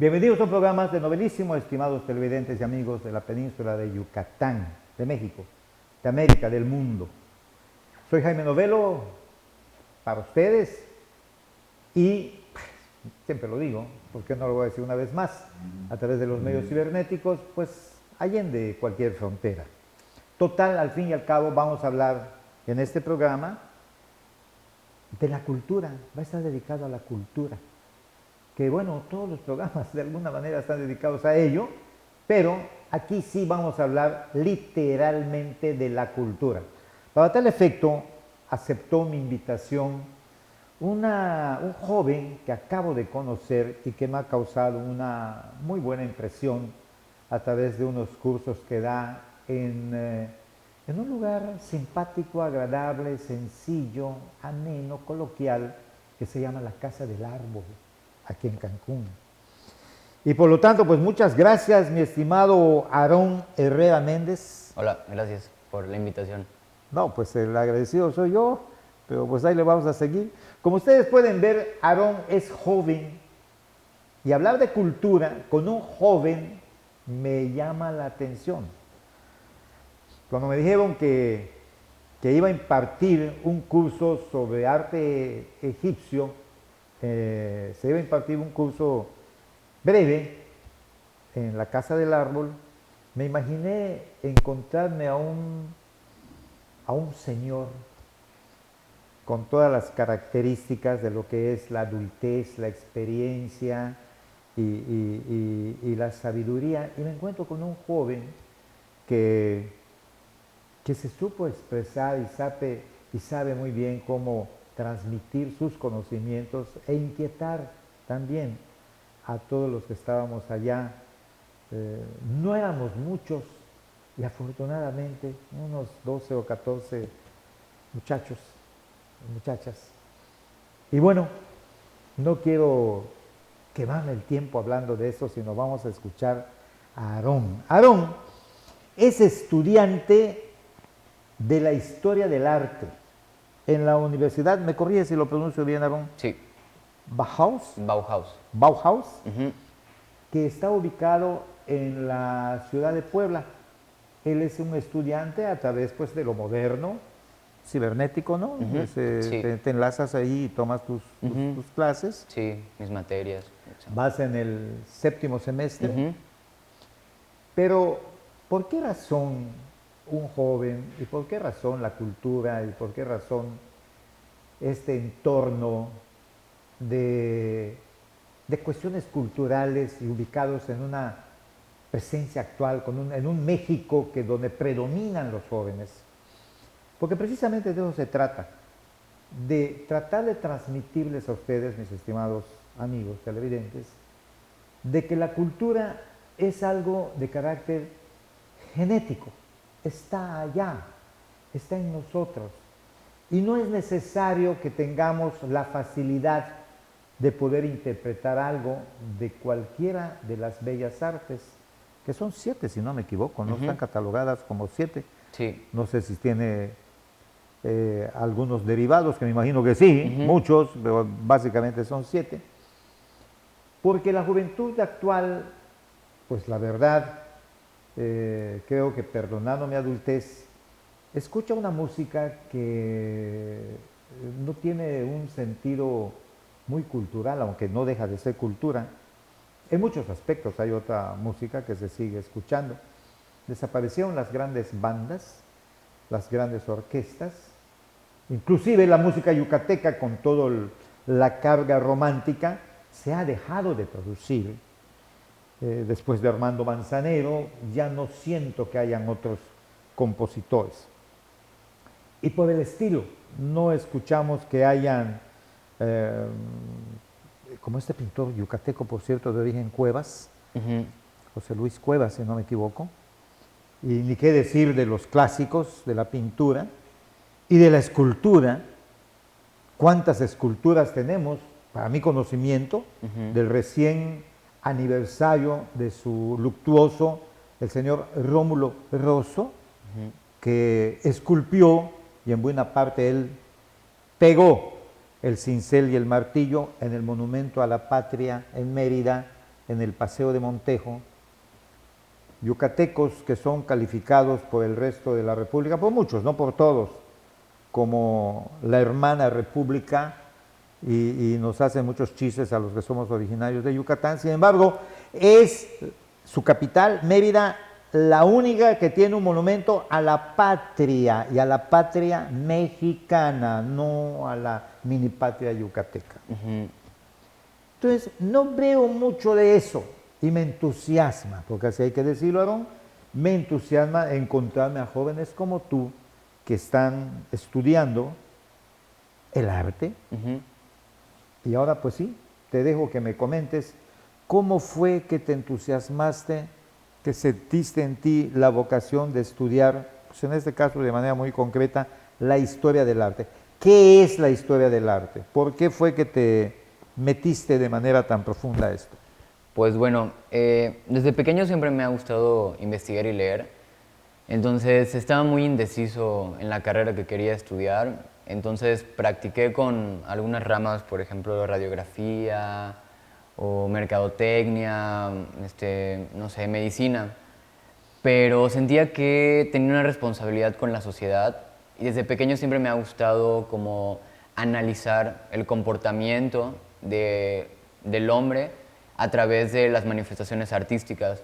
Bienvenidos a un programa de Novelísimo, estimados televidentes y amigos de la península de Yucatán, de México, de América, del mundo. Soy Jaime Novelo, para ustedes, y siempre lo digo, ¿por qué no lo voy a decir una vez más? A través de los medios cibernéticos, pues allende cualquier frontera. Total, al fin y al cabo, vamos a hablar en este programa de la cultura, va a estar dedicado a la cultura. Que bueno, todos los programas de alguna manera están dedicados a ello, pero aquí sí vamos a hablar literalmente de la cultura. Para tal efecto, aceptó mi invitación un joven que acabo de conocer y que me ha causado una muy buena impresión a través de unos cursos que da en un lugar simpático, agradable, sencillo, ameno, coloquial, que se llama la Casa del Árbol, aquí en Cancún. Y por lo tanto, pues muchas gracias, mi estimado Aarón Herrera Méndez. Hola, gracias por la invitación. No, pues el agradecido soy yo, pero pues ahí le vamos a seguir. Como ustedes pueden ver, Aarón es joven y hablar de cultura con un joven me llama la atención. Cuando me dijeron que iba a impartir un curso sobre arte egipcio, se iba a impartir un curso breve en la Casa del Árbol, me imaginé encontrarme a un señor con todas las características de lo que es la adultez, la experiencia y la sabiduría, y me encuentro con un joven que se supo expresar y sabe muy bien cómo transmitir sus conocimientos e inquietar también a todos los que estábamos allá. No éramos muchos y afortunadamente unos 12 o 14 muchachos, muchachas. Y bueno, no quiero quemarme el tiempo hablando de eso, sino vamos a escuchar a Aarón. Aarón es estudiante de la historia del arte en la universidad, ¿me corrige si lo pronuncio bien, Aarón? Sí. Bauhaus, que está ubicado en la ciudad de Puebla. Él es un estudiante a través pues, de lo moderno, cibernético, ¿no? Sí. Te enlazas ahí y tomas tus clases. Sí, mis materias. Vas en el 7º semestre. Pero, ¿por qué razón un joven y por qué razón la cultura y por qué razón este entorno de cuestiones culturales y ubicados en una presencia actual, en un México donde predominan los jóvenes? Porque precisamente de eso se trata, de tratar de transmitirles a ustedes, mis estimados amigos televidentes, de que la cultura es algo de carácter genético, está allá, está en nosotros. Y no es necesario que tengamos la facilidad de poder interpretar algo de cualquiera de las bellas artes, que son 7, si no me equivoco, no están catalogadas como 7. Sí. No sé si tiene algunos derivados, que me imagino que sí, muchos, pero básicamente son 7. Porque la juventud actual, pues la verdad, creo que perdonando mi adultez, escucha una música que no tiene un sentido muy cultural, aunque no deja de ser cultura. En muchos aspectos hay otra música que se sigue escuchando. Desaparecieron las grandes bandas, las grandes orquestas, inclusive la música yucateca con toda la carga romántica se ha dejado de producir. Después de Armando Manzanero ya no siento que hayan otros compositores. Y por el estilo, no escuchamos que hayan, como este pintor yucateco, por cierto, de origen Cuevas, José Luis Cuevas, si no me equivoco, y ni qué decir de los clásicos de la pintura y de la escultura. ¿Cuántas esculturas tenemos? Para mi conocimiento, del recién aniversario de su luctuoso, el señor Rómulo Rosso, que esculpió, y en buena parte él pegó el cincel y el martillo en el Monumento a la Patria en Mérida, en el Paseo de Montejo, yucatecos que son calificados por el resto de la República, por muchos, no por todos, como la hermana República, y nos hacen muchos chistes a los que somos originarios de Yucatán. Sin embargo, es su capital, Mérida, la única que tiene un monumento a la patria, y a la patria mexicana, no a la mini patria yucateca. Entonces, no veo mucho de eso y me entusiasma, porque así hay que decirlo, Aarón, me entusiasma encontrarme a jóvenes como tú que están estudiando el arte. Y ahora pues sí, te dejo que me comentes cómo fue que te entusiasmaste, que sentiste en ti la vocación de estudiar, pues en este caso de manera muy concreta, la historia del arte. ¿Qué es la historia del arte? ¿Por qué fue que te metiste de manera tan profunda a esto? Pues bueno, desde pequeño siempre me ha gustado investigar y leer, entonces estaba muy indeciso en la carrera que quería estudiar, entonces practiqué con algunas ramas, por ejemplo, radiografía o mercadotecnia, no sé, medicina, pero sentía que tenía una responsabilidad con la sociedad y desde pequeño siempre me ha gustado como analizar el comportamiento del hombre a través de las manifestaciones artísticas.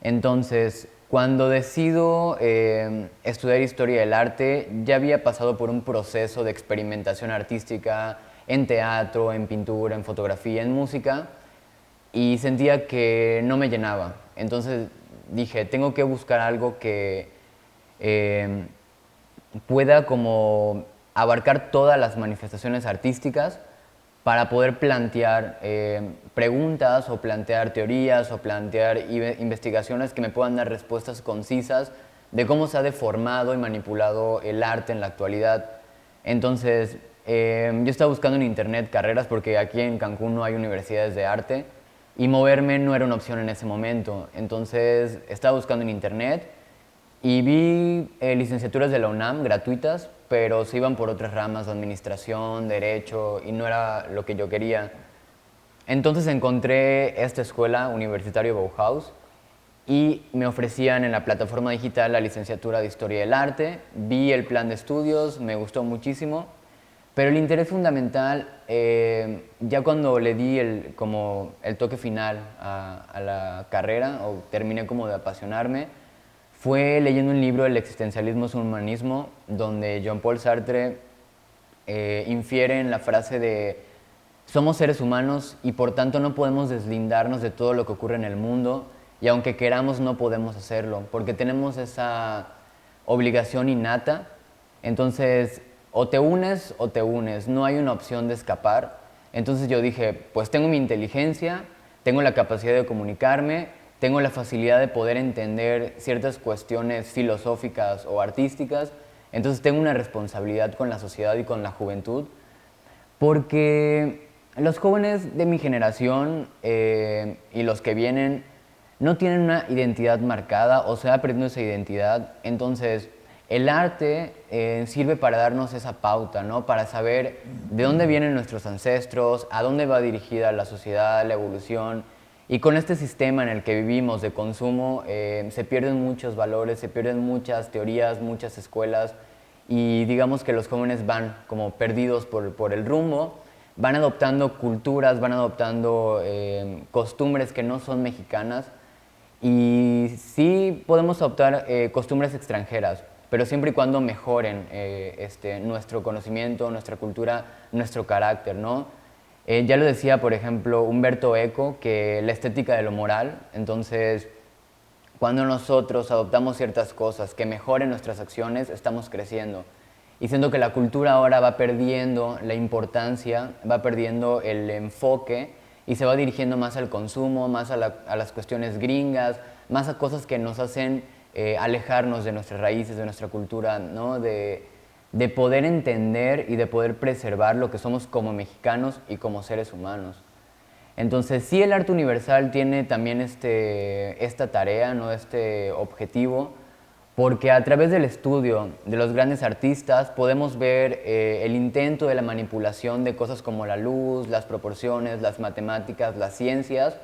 Entonces, cuando decido estudiar historia del arte, ya había pasado por un proceso de experimentación artística en teatro, en pintura, en fotografía, en música, y sentía que no me llenaba. Entonces dije, tengo que buscar algo que pueda como abarcar todas las manifestaciones artísticas para poder plantear preguntas o plantear teorías o plantear investigaciones que me puedan dar respuestas concisas de cómo se ha deformado y manipulado el arte en la actualidad. Entonces, yo estaba buscando en internet carreras porque aquí en Cancún no hay universidades de arte y moverme no era una opción en ese momento. Entonces, estaba buscando en internet y vi licenciaturas de la UNAM gratuitas, pero se iban por otras ramas de administración, derecho, y no era lo que yo quería. Entonces encontré esta escuela, Universitario Bauhaus, y me ofrecían en la plataforma digital la licenciatura de Historia del Arte. Vi el plan de estudios, me gustó muchísimo, pero el interés fundamental, ya cuando le di como el toque final a la carrera, o terminé como de apasionarme, fue leyendo un libro, El existencialismo es un humanismo, donde Jean-Paul Sartre infiere en la frase de somos seres humanos y por tanto no podemos deslindarnos de todo lo que ocurre en el mundo, y aunque queramos no podemos hacerlo, porque tenemos esa obligación innata. Entonces, o te unes, no hay una opción de escapar. Entonces yo dije, pues tengo mi inteligencia, tengo la capacidad de comunicarme, tengo la facilidad de poder entender ciertas cuestiones filosóficas o artísticas, entonces tengo una responsabilidad con la sociedad y con la juventud, porque los jóvenes de mi generación y los que vienen no tienen una identidad marcada o se va perdiendo esa identidad. Entonces el arte sirve para darnos esa pauta, ¿no? Para saber de dónde vienen nuestros ancestros, a dónde va dirigida la sociedad, la evolución. Y con este sistema en el que vivimos de consumo se pierden muchos valores, se pierden muchas teorías, muchas escuelas, y digamos que los jóvenes van como perdidos por el rumbo, van adoptando culturas, van adoptando costumbres que no son mexicanas, y sí podemos adoptar costumbres extranjeras, pero siempre y cuando mejoren nuestro conocimiento, nuestra cultura, nuestro carácter, ¿no? Ya lo decía, por ejemplo, Humberto Eco, que la estética de lo moral. Entonces, cuando nosotros adoptamos ciertas cosas que mejoren nuestras acciones, estamos creciendo. Y siento que la cultura ahora va perdiendo la importancia, va perdiendo el enfoque y se va dirigiendo más al consumo, más a las cuestiones gringas, más a cosas que nos hacen alejarnos de nuestras raíces, de nuestra cultura, ¿no? De poder entender y de poder preservar lo que somos como mexicanos y como seres humanos. Entonces, sí, el arte universal tiene también esta tarea, ¿no? Este objetivo, porque a través del estudio de los grandes artistas podemos ver el intento de la manipulación de cosas como la luz, las proporciones, las matemáticas, las ciencias,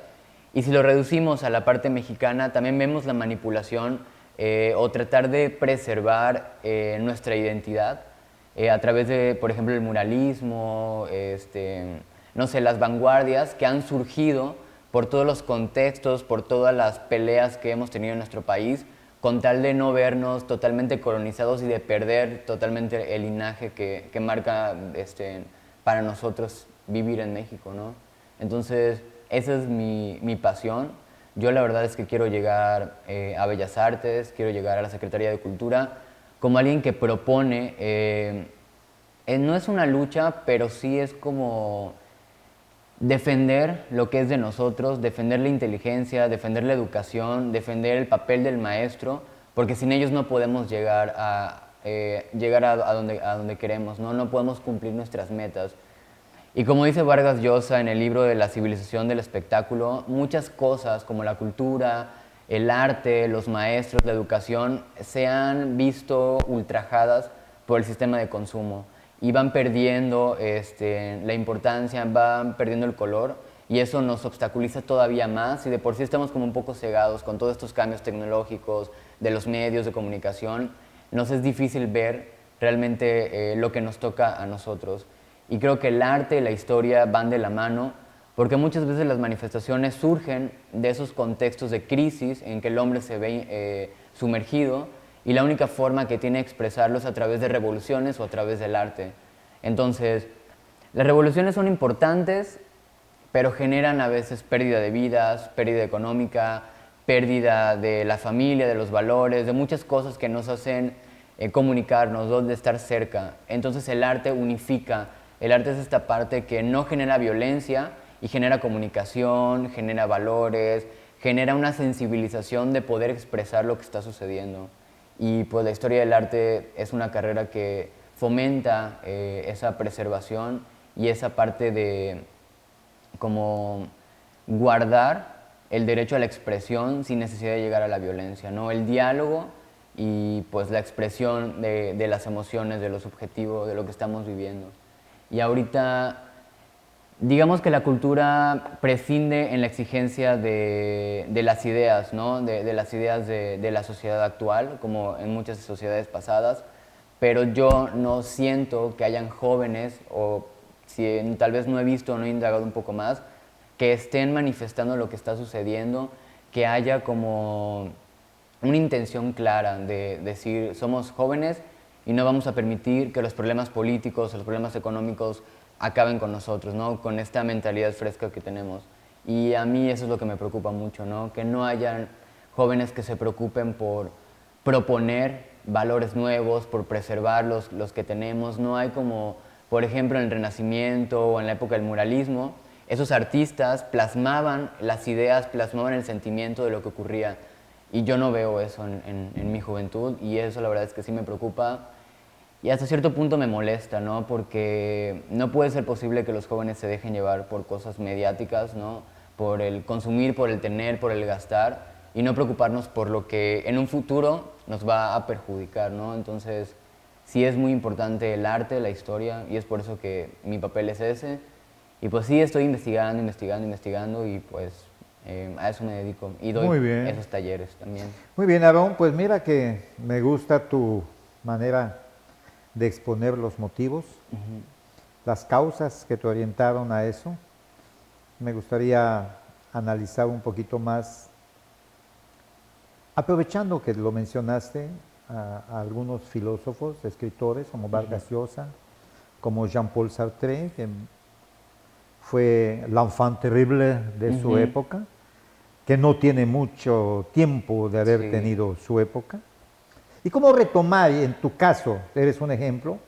Y si lo reducimos a la parte mexicana, también vemos la manipulación o tratar de preservar nuestra identidad a través de, por ejemplo, el muralismo, no sé, las vanguardias que han surgido por todos los contextos, por todas las peleas que hemos tenido en nuestro país, con tal de no vernos totalmente colonizados y de perder totalmente el linaje que marca para nosotros vivir en México, ¿no? Entonces, esa es mi pasión. Yo la verdad es que quiero llegar a Bellas Artes, quiero llegar a la Secretaría de Cultura, como alguien que propone, no es una lucha, pero sí es como defender lo que es de nosotros, defender la inteligencia, defender la educación, defender el papel del maestro, porque sin ellos no podemos llegar a donde queremos, ¿no? No podemos cumplir nuestras metas. Y como dice Vargas Llosa en el libro de La civilización del espectáculo, muchas cosas como la cultura, el arte, los maestros, la educación, se han visto ultrajadas por el sistema de consumo y van perdiendo la importancia, van perdiendo el color y eso nos obstaculiza todavía más y de por sí estamos como un poco cegados con todos estos cambios tecnológicos de los medios de comunicación, nos es difícil ver realmente lo que nos toca a nosotros. Y creo que el arte y la historia van de la mano porque muchas veces las manifestaciones surgen de esos contextos de crisis en que el hombre se ve sumergido y la única forma que tiene de expresarlo es a través de revoluciones o a través del arte. Entonces, las revoluciones son importantes, pero generan a veces pérdida de vidas, pérdida económica, pérdida de la familia, de los valores, de muchas cosas que nos hacen comunicarnos, de estar cerca. Entonces el arte unifica. El arte es esta parte que no genera violencia y genera comunicación, genera valores, genera una sensibilización de poder expresar lo que está sucediendo. Y pues la historia del arte es una carrera que fomenta esa preservación y esa parte de como guardar el derecho a la expresión sin necesidad de llegar a la violencia, ¿no? El diálogo y pues la expresión de las emociones, de lo subjetivo, de lo que estamos viviendo. Y ahorita, digamos que la cultura prescinde en la exigencia de las ideas, ¿no? De las ideas de la sociedad actual, como en muchas sociedades pasadas, pero yo no siento que hayan jóvenes, o si tal vez no he visto o no he indagado un poco más, que estén manifestando lo que está sucediendo, que haya como una intención clara de decir, somos jóvenes y no vamos a permitir que los problemas políticos, los problemas económicos acaben con nosotros, ¿no? Con esta mentalidad fresca que tenemos. Y a mí eso es lo que me preocupa mucho, ¿no? Que no hayan jóvenes que se preocupen por proponer valores nuevos, por preservar los que tenemos. No hay como, por ejemplo, en el Renacimiento o en la época del muralismo, esos artistas plasmaban las ideas, plasmaban el sentimiento de lo que ocurría. Y yo no veo eso en mi juventud y eso la verdad es que sí me preocupa y hasta cierto punto me molesta, ¿no? Porque no puede ser posible que los jóvenes se dejen llevar por cosas mediáticas, ¿no? Por el consumir, por el tener, por el gastar y no preocuparnos por lo que en un futuro nos va a perjudicar, ¿no? Entonces sí es muy importante el arte, la historia y es por eso que mi papel es ese. Y pues sí, estoy investigando y pues a eso me dedico. Y doy esos talleres también. Muy bien, Aarón, pues mira que me gusta tu manera de exponer los motivos, las causas que te orientaron a eso. Me gustaría analizar un poquito más, aprovechando que lo mencionaste, a algunos filósofos, escritores como Vargas Llosa, como Jean-Paul Sartre, que fue l'enfant terrible de su época, que no tiene mucho tiempo de haber tenido su época. ¿Y cómo retomar, en tu caso, eres un ejemplo,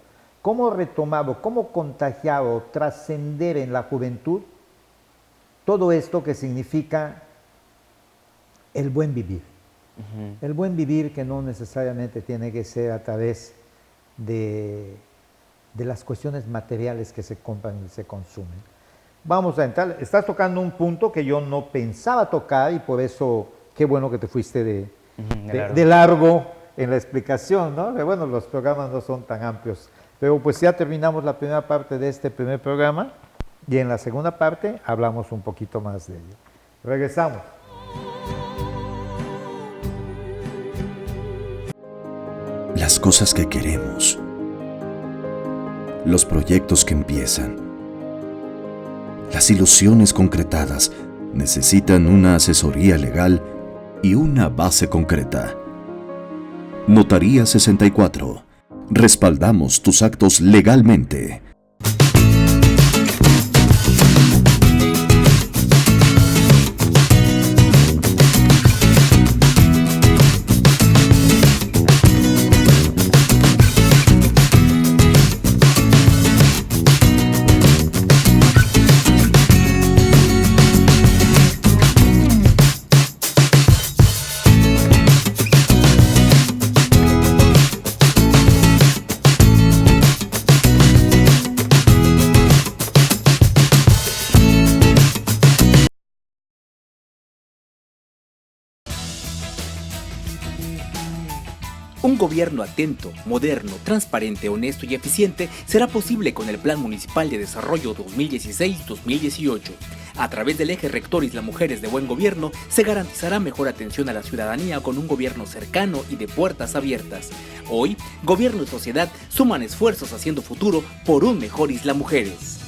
cómo retomar o cómo contagiar o trascender en la juventud todo esto que significa el buen vivir? El buen vivir que no necesariamente tiene que ser a través de las cuestiones materiales que se compran y se consumen. Vamos a entrar, estás tocando un punto que yo no pensaba tocar y por eso qué bueno que te fuiste de largo en la explicación, ¿no? Que bueno, los programas no son tan amplios, pero pues ya terminamos la primera parte de este primer programa y en la segunda parte hablamos un poquito más de ello. Regresamos. Las cosas que queremos, los proyectos que empiezan, las ilusiones concretadas necesitan una asesoría legal y una base concreta. Notaría 64. Respaldamos tus actos legalmente. Un gobierno atento, moderno, transparente, honesto y eficiente será posible con el Plan Municipal de Desarrollo 2016-2018. A través del eje rector Isla Mujeres de Buen Gobierno se garantizará mejor atención a la ciudadanía con un gobierno cercano y de puertas abiertas. Hoy, gobierno y sociedad suman esfuerzos haciendo futuro por un mejor Isla Mujeres.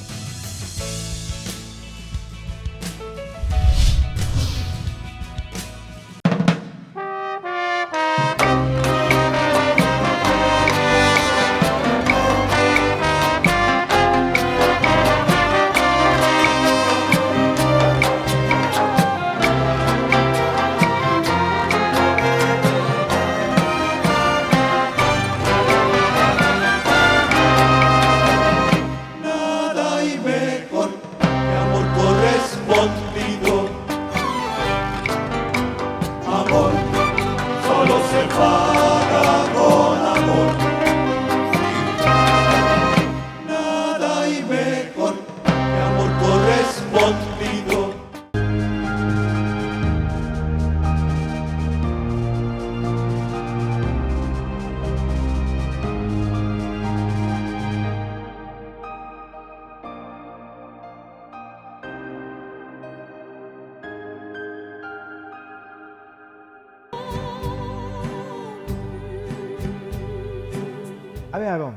A ver, Aarón,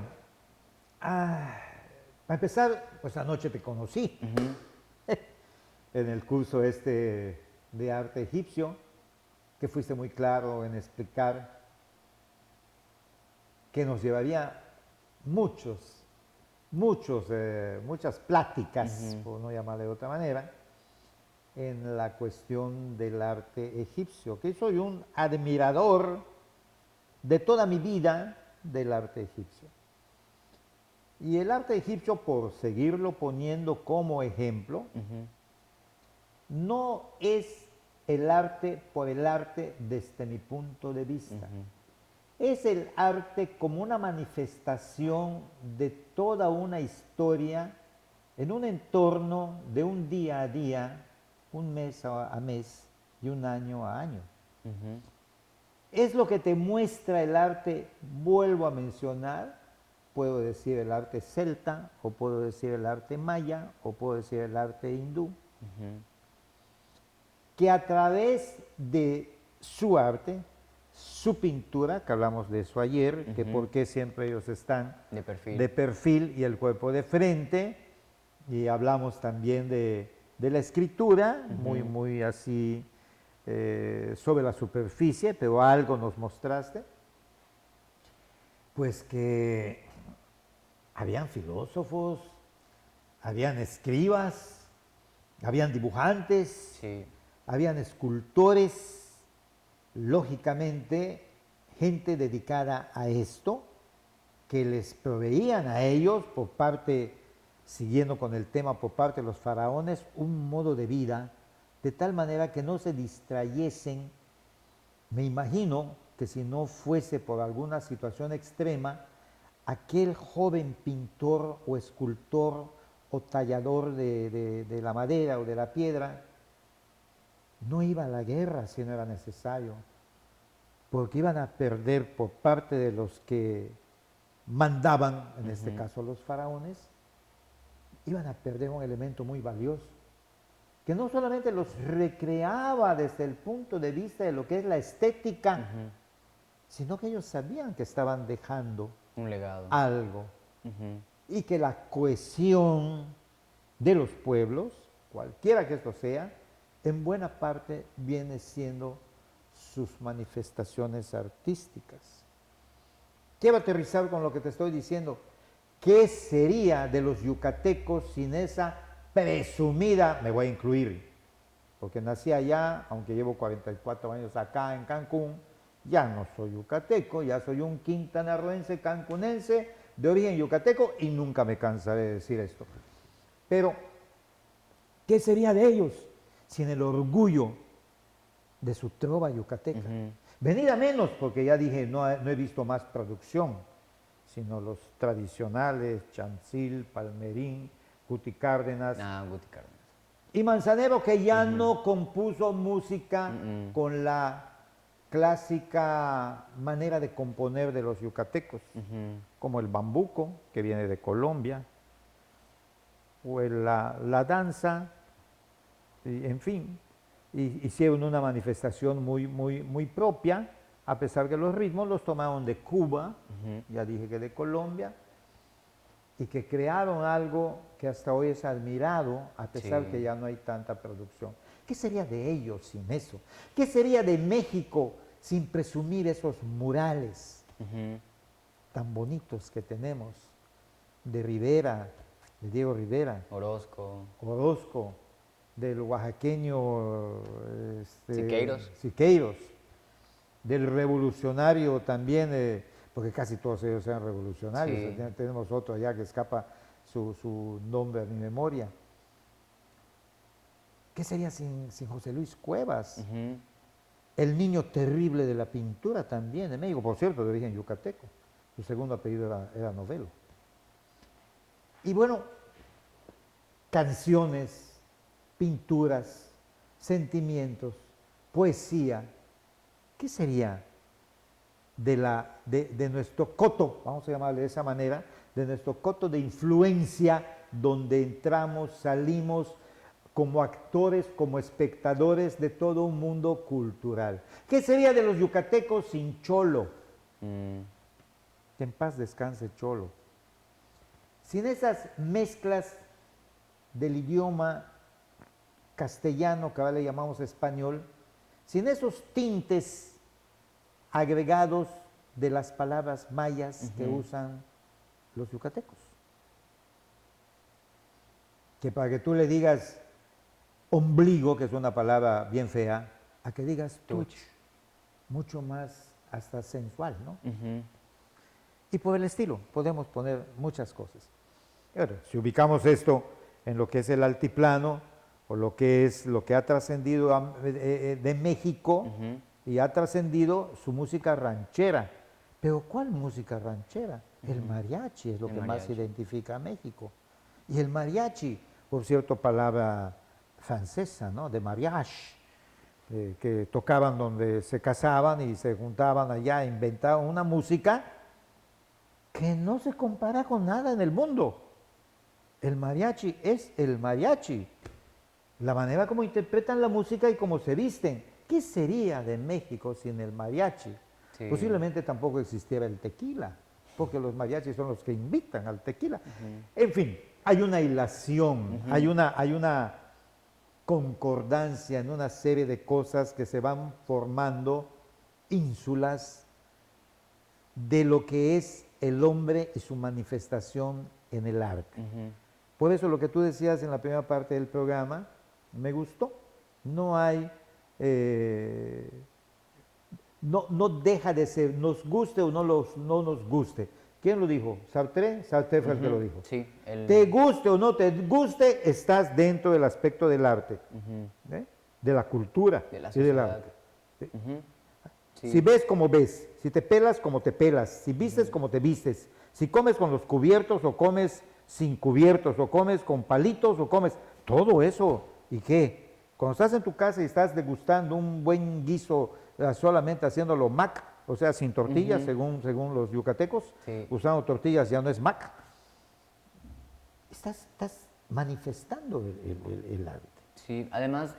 para empezar, pues anoche te conocí en el curso este de arte egipcio, que fuiste muy claro en explicar que nos llevaría muchas pláticas, por no llamarle de otra manera, en la cuestión del arte egipcio, que soy un admirador de toda mi vida del arte egipcio. Y el arte egipcio, por seguirlo poniendo como ejemplo, no es el arte por el arte desde mi punto de vista. Es el arte como una manifestación de toda una historia en un entorno de un día a día, un mes a mes y un año a año. Es lo que te muestra el arte, vuelvo a mencionar, puedo decir el arte celta, o puedo decir el arte maya, o puedo decir el arte hindú, que a través de su arte, su pintura, que hablamos de eso ayer, que por qué siempre ellos están de perfil y el cuerpo de frente, y hablamos también de la escritura, muy así, sobre la superficie, pero algo nos mostraste, pues que habían filósofos, habían escribas, habían dibujantes, habían escultores, lógicamente gente dedicada a esto, que les proveían a ellos por parte, siguiendo con el tema, por parte de los faraones, un modo de vida, de tal manera que no se distrayesen. Me imagino que si no fuese por alguna situación extrema, aquel joven pintor o escultor o tallador de la madera o de la piedra, no iba a la guerra si no era necesario, porque iban a perder por parte de los que mandaban, en este caso los faraones, iban a perder un elemento muy valioso, que no solamente los recreaba desde el punto de vista de lo que es la estética, sino que ellos sabían que estaban dejando Un legado. algo Ujú. y que la cohesión de los pueblos, cualquiera que esto sea, en buena parte viene siendo sus manifestaciones artísticas. Quiero aterrizar con lo que te estoy diciendo. ¿Qué sería de los yucatecos sin esa presumida, me voy a incluir, porque nací allá, aunque llevo 44 años acá en Cancún, ya no soy yucateco, ya soy un quintanarroense cancunense de origen yucateco y nunca me cansaré de decir esto. Pero, ¿qué sería de ellos sin el orgullo de su trova yucateca? Venida menos, porque ya dije, no he visto más producción, sino los tradicionales, Chancil, Palmerín, Guti Cárdenas. Guti Cárdenas. Y Manzanero, que ya no compuso música con la clásica manera de componer de los yucatecos, como el bambuco, que viene de Colombia, o la danza, y, en fin, hicieron una manifestación muy propia, a pesar que los ritmos los tomaron de Cuba, ya dije que de Colombia, y que crearon algo que hasta hoy es admirado, a pesar que ya no hay tanta producción. ¿Qué sería de ellos sin eso? ¿Qué sería de México sin presumir esos murales tan bonitos que tenemos de Rivera, de Diego Rivera, Orozco, del oaxaqueño Siqueiros, del revolucionario también, porque casi todos ellos eran revolucionarios, Sí. tenemos otro allá que escapa su nombre a mi memoria. ¿Qué sería sin José Luis Cuevas? El niño terrible de la pintura también en México, por cierto, de origen yucateco. Su segundo apellido era Novelo. Y bueno, canciones, pinturas, sentimientos, poesía. ¿Qué sería de nuestro coto, vamos a llamarle de esa manera, de nuestro coto de influencia, donde entramos, salimos como actores, como espectadores de todo un mundo cultural? ¿Qué sería de los yucatecos sin Cholo? Que en paz descanse Cholo. Sin esas mezclas del idioma castellano, que ahora le llamamos español, sin esos tintes agregados de las palabras mayas que usan los yucatecos. Que para que tú le digas ombligo, que es una palabra bien fea, a que digas tuch, mucho más hasta sensual, ¿no? Y por el estilo, podemos poner muchas cosas. Ahora, si ubicamos esto en lo que es el altiplano, o lo que ha trascendido de México, y ha trascendido su música ranchera. Pero ¿cuál música ranchera? El mariachi es lo que más identifica a México. Y el mariachi, por cierto, palabra francesa, ¿no? De mariage, que tocaban donde se casaban y se juntaban allá, inventaban una música que no se compara con nada en el mundo. El mariachi es el mariachi. La manera como interpretan la música y cómo se visten. ¿Qué sería de México sin el mariachi? Sí. Posiblemente tampoco existiera el tequila, porque los mariachis son los que invitan al tequila. En fin, hay una hilación, hay una concordancia en una serie de cosas que se van formando ínsulas de lo que es el hombre y su manifestación en el arte. Por eso lo que tú decías en la primera parte del programa me gustó. No hay, no deja de ser, nos guste o no nos guste. ¿Quién lo dijo? ¿Sartre? Sartre fue el que lo dijo. Sí, Te guste o no te guste, estás dentro del aspecto del arte, de la cultura de la y del arte. Sí. Si ves como ves, si te pelas como te pelas, si vistes como te vistes, si comes con los cubiertos o comes sin cubiertos, o comes con palitos o comes, todo eso. ¿Y qué? Cuando estás en tu casa y estás degustando un buen guiso solamente haciéndolo mac, o sea, sin tortillas, según los yucatecos, usando tortillas ya no es mac. Estás manifestando el arte. Sí, además,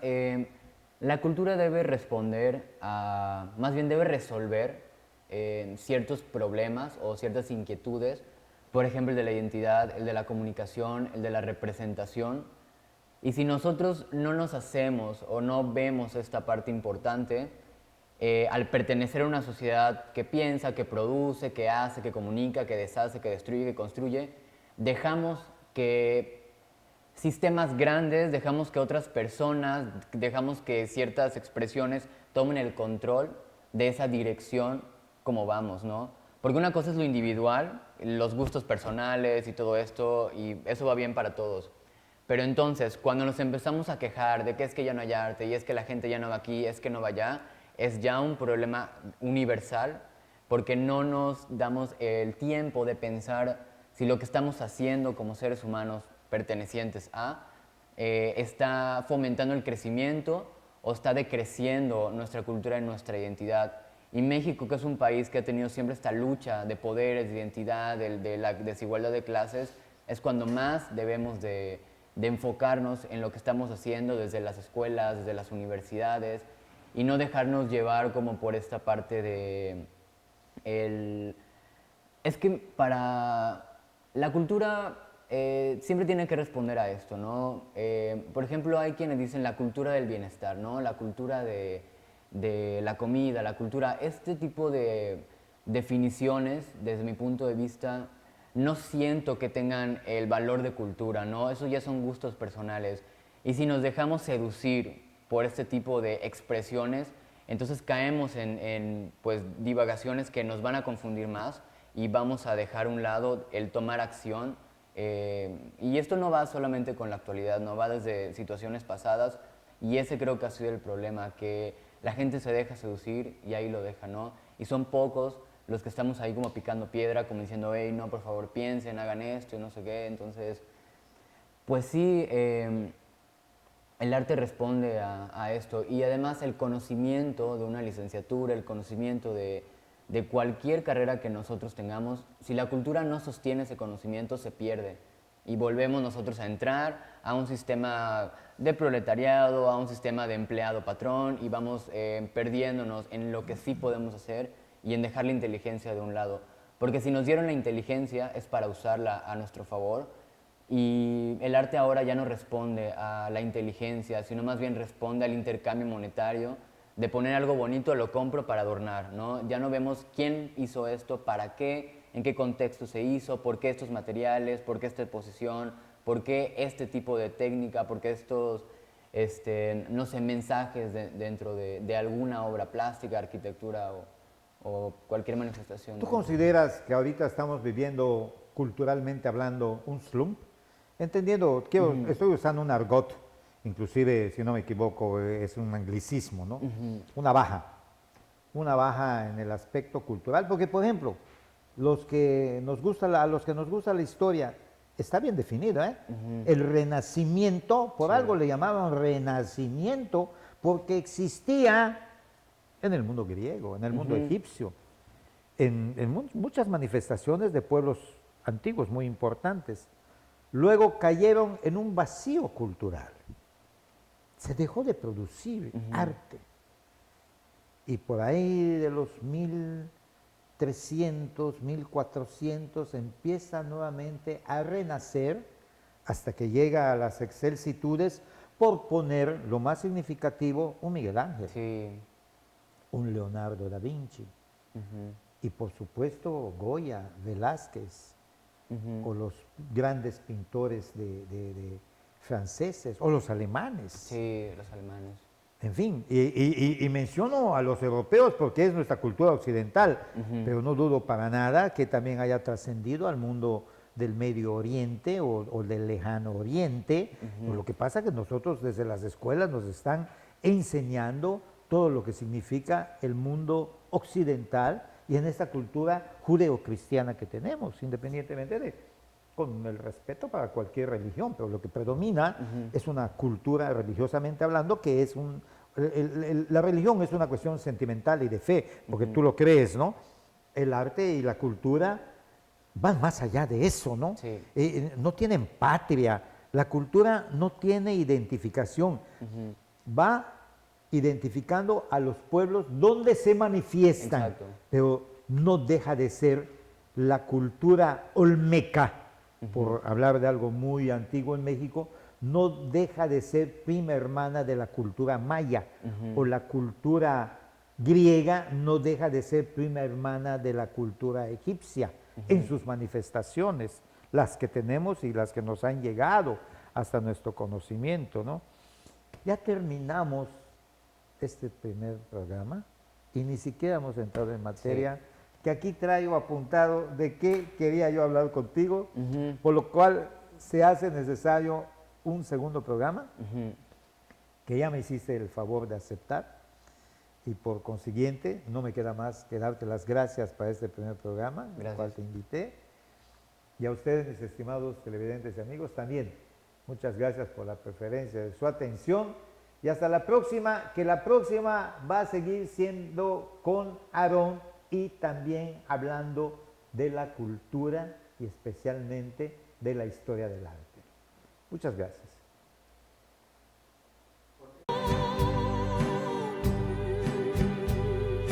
la cultura debe responder a, más bien debe resolver ciertos problemas o ciertas inquietudes, por ejemplo, el de la identidad, el de la comunicación, el de la representación. Y si nosotros no nos hacemos o no vemos esta parte importante, al pertenecer a una sociedad que piensa, que produce, que hace, que comunica, que deshace, que destruye, que construye, dejamos que sistemas grandes, dejamos que otras personas, dejamos que ciertas expresiones tomen el control de esa dirección como vamos, ¿no? Porque una cosa es lo individual, los gustos personales y todo esto, y eso va bien para todos. Pero entonces, cuando nos empezamos a quejar de que es que ya no hay arte, y es que la gente ya no va aquí, es que no va allá, es ya un problema universal, porque no nos damos el tiempo de pensar si lo que estamos haciendo como seres humanos pertenecientes a está fomentando el crecimiento o está decreciendo nuestra cultura y nuestra identidad. Y México, que es un país que ha tenido siempre esta lucha de poderes, de identidad, de la desigualdad de clases, es cuando más debemos de enfocarnos en lo que estamos haciendo desde las escuelas, desde las universidades, y no dejarnos llevar como por esta parte de... Es que para la cultura siempre tiene que responder a esto, ¿no? Por ejemplo, hay quienes dicen la cultura del bienestar, ¿no? La cultura de la comida, la cultura, este tipo de definiciones, desde mi punto de vista, no siento que tengan el valor de cultura, ¿no? Eso ya son gustos personales. Y si nos dejamos seducir por este tipo de expresiones, entonces caemos en pues, divagaciones que nos van a confundir más y vamos a dejar a un lado el tomar acción. Y esto no va solamente con la actualidad, no va desde situaciones pasadas, y ese creo que ha sido el problema, que la gente se deja seducir y ahí lo deja, ¿no? Y son pocos los que estamos ahí como picando piedra, como diciendo, hey, no, por favor, piensen, hagan esto y no sé qué. Entonces, pues sí, el arte responde a esto, y además el conocimiento de una licenciatura, el conocimiento de cualquier carrera que nosotros tengamos, si la cultura no sostiene ese conocimiento, se pierde. Y volvemos nosotros a entrar a un sistema de proletariado, a un sistema de empleado-patrón, y vamos perdiéndonos en lo que sí podemos hacer y en dejar la inteligencia de un lado. Porque si nos dieron la inteligencia es para usarla a nuestro favor, y el arte ahora ya no responde a la inteligencia, sino más bien responde al intercambio monetario, de poner algo bonito, lo compro para adornar, ¿no? Ya no vemos quién hizo esto, para qué, en qué contexto se hizo, por qué estos materiales, por qué esta posición, por qué este tipo de técnica, por qué estos, no sé, mensajes dentro de alguna obra plástica, arquitectura o cualquier manifestación. ¿Tú consideras que ahorita estamos viviendo, culturalmente hablando, un slump? Entendiendo, estoy usando un argot, inclusive, si no me equivoco, es un anglicismo, ¿no? Una baja en el aspecto cultural, porque, por ejemplo, a los que nos gusta la historia, está bien definido, ¿eh? El Renacimiento, por algo le llamaban Renacimiento, porque existía en el mundo griego, en el mundo egipcio, en muchas manifestaciones de pueblos antiguos muy importantes. Luego cayeron en un vacío cultural. Se dejó de producir arte. Y por ahí de los 1300, 1400 empieza nuevamente a renacer hasta que llega a las excelsitudes, por poner lo más significativo, un Miguel Ángel, un Leonardo da Vinci, y por supuesto Goya, Velázquez, o los grandes pintores de franceses, o los alemanes. Sí, los alemanes. En fin, y menciono a los europeos porque es nuestra cultura occidental, pero no dudo para nada que también haya trascendido al mundo del Medio Oriente o del Lejano Oriente. Lo que pasa es que nosotros desde las escuelas nos están enseñando todo lo que significa el mundo occidental y en esta cultura judeocristiana que tenemos, independientemente con el respeto para cualquier religión, pero lo que predomina es una cultura, religiosamente hablando, que es la religión es una cuestión sentimental y de fe, porque tú lo crees, ¿no? El arte y la cultura van más allá de eso, ¿no? Sí. No tienen patria, La cultura no tiene identificación. Va identificando a los pueblos donde se manifiestan, Exacto. pero no deja de ser la cultura olmeca, por hablar de algo muy antiguo en México, no deja de ser prima hermana de la cultura maya, o la cultura griega no deja de ser prima hermana de la cultura egipcia en sus manifestaciones, las que tenemos y las que nos han llegado hasta nuestro conocimiento, ¿no? Ya terminamos este primer programa y ni siquiera hemos entrado en materia, que aquí traigo apuntado de qué quería yo hablar contigo, por lo cual se hace necesario un segundo programa, que ya me hiciste el favor de aceptar, y por consiguiente no me queda más que darte las gracias para este primer programa, al cual te invité, y a ustedes, mis estimados televidentes y amigos, también muchas gracias por la preferencia de su atención, y hasta la próxima, que la próxima va a seguir siendo con Aarón y también hablando de la cultura y especialmente de la historia del arte. Muchas gracias.